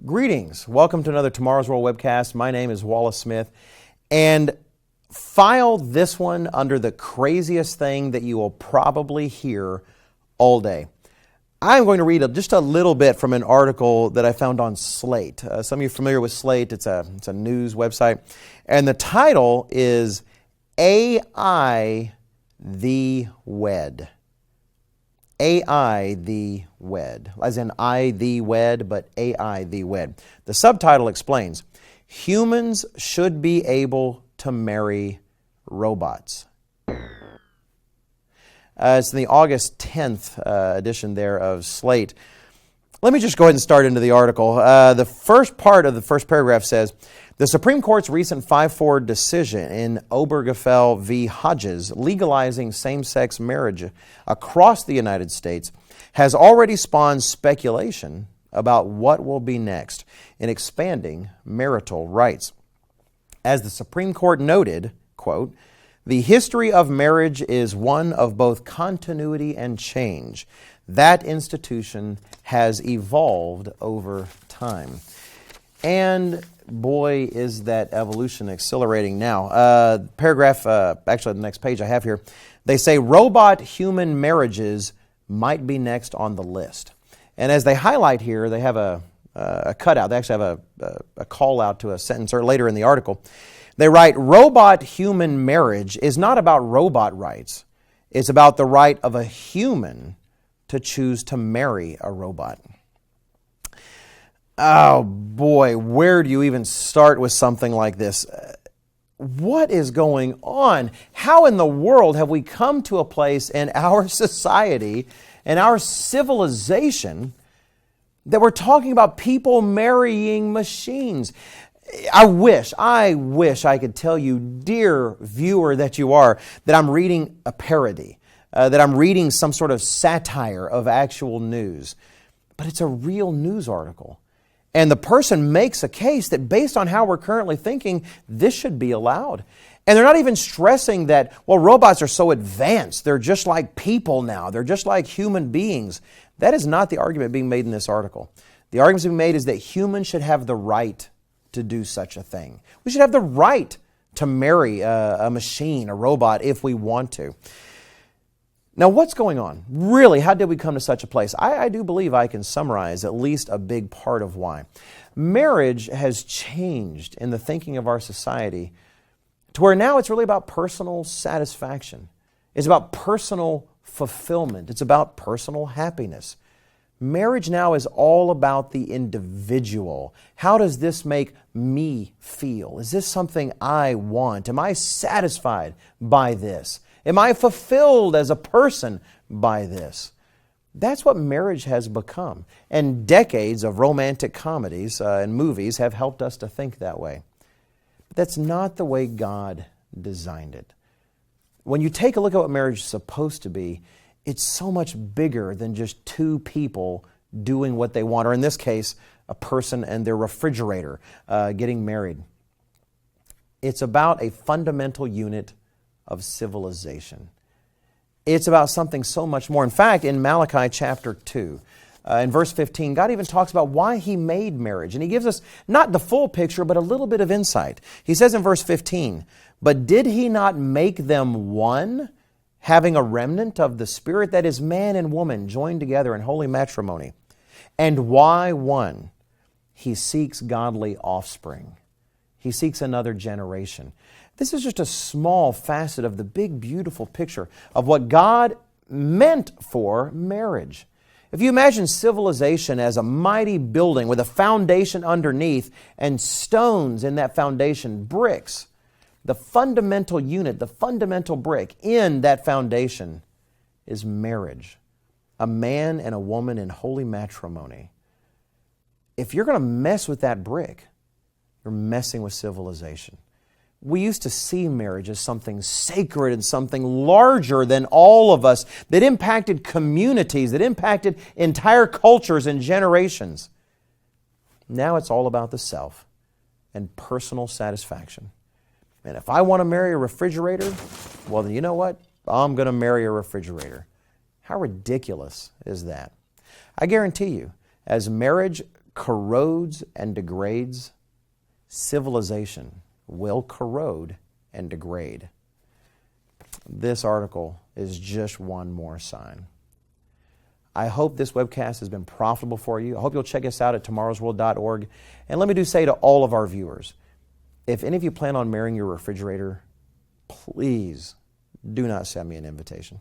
Greetings. Welcome to another Tomorrow's World Webcast. My name is Wallace Smith, and file this one under the craziest thing that you will probably hear all day. I'm going to read just a little bit from an article that I found on Slate. Some of you are familiar with Slate. It's a news website. And the title is AI the Wed. AI the Wed. As in I the Wed, but AI the Wed. The subtitle explains, humans should be able to marry robots. It's in the August 10th edition there of Slate. Let me just go ahead and start into the article. The first part of the first paragraph says, the Supreme Court's recent 5-4 decision in Obergefell v. Hodges legalizing same-sex marriage across the United States has already spawned speculation about what will be next in expanding marital rights. As the Supreme Court noted, quote, the history of marriage is one of both continuity and change. That institution has evolved over time. And boy, is that evolution accelerating now. Paragraph, actually the next page I have here, they say robot-human marriages might be next on the list. And as they highlight here, they have a cutout. They actually have a call out to a sentence or later in the article. They write, robot-human marriage is not about robot rights. It's about the right of a human to choose to marry a robot. Oh boy, where do you even start with something like this? What is going on? How in the world have we come to a place in our society and our civilization that we're talking about people marrying machines? I wish I could tell you, dear viewer that you are, that I'm reading a parody, that I'm reading some sort of satire of actual news. But it's a real news article. And the person makes a case that based on how we're currently thinking, this should be allowed. And they're not even stressing that, well, robots are so advanced. They're just like people now. They're just like human beings. That is not the argument being made in this article. The argument being made is that humans should have the right to do such a thing. We should have the right to marry a machine, a robot, if we want to. Now, what's going on? Really, how did we come to such a place? I do believe I can summarize at least a big part of why. Marriage has changed in the thinking of our society to where now it's really about personal satisfaction. It's about personal fulfillment. It's about personal happiness. Marriage now is all about the individual. How does this make me feel? Is this something I want? Am I satisfied by this? Am I fulfilled as a person by this? That's what marriage has become. And decades of romantic comedies and movies have helped us to think that way. But that's not the way God designed it. When you take a look at what marriage is supposed to be, it's so much bigger than just two people doing what they want, or in this case, a person and their refrigerator getting married. It's about a fundamental unit of civilization. It's about something so much more. In fact, in Malachi chapter 2, in verse 15, God even talks about why He made marriage. And He gives us not the full picture, but a little bit of insight. He says in verse 15, but did He not make them one, having a remnant of the Spirit, that is man and woman joined together in holy matrimony? And why one? He seeks godly offspring. He seeks another generation. This is just a small facet of the big, beautiful picture of what God meant for marriage. If you imagine civilization as a mighty building with a foundation underneath and stones in that foundation, bricks, the fundamental unit, the fundamental brick in that foundation is marriage. A man and a woman in holy matrimony. If you're going to mess with that brick, you're messing with civilization. We used to see marriage as something sacred and something larger than all of us that impacted communities, that impacted entire cultures and generations. Now it's all about the self and personal satisfaction. And if I want to marry a refrigerator, well, then you know what? I'm going to marry a refrigerator. How ridiculous is that? I guarantee you, as marriage corrodes and degrades, civilization will corrode and degrade. This article is just one more sign. I hope this webcast has been profitable for you. I hope you'll check us out at tomorrowsworld.org. And let me say to all of our viewers, if any of you plan on marrying your refrigerator, please do not send me an invitation.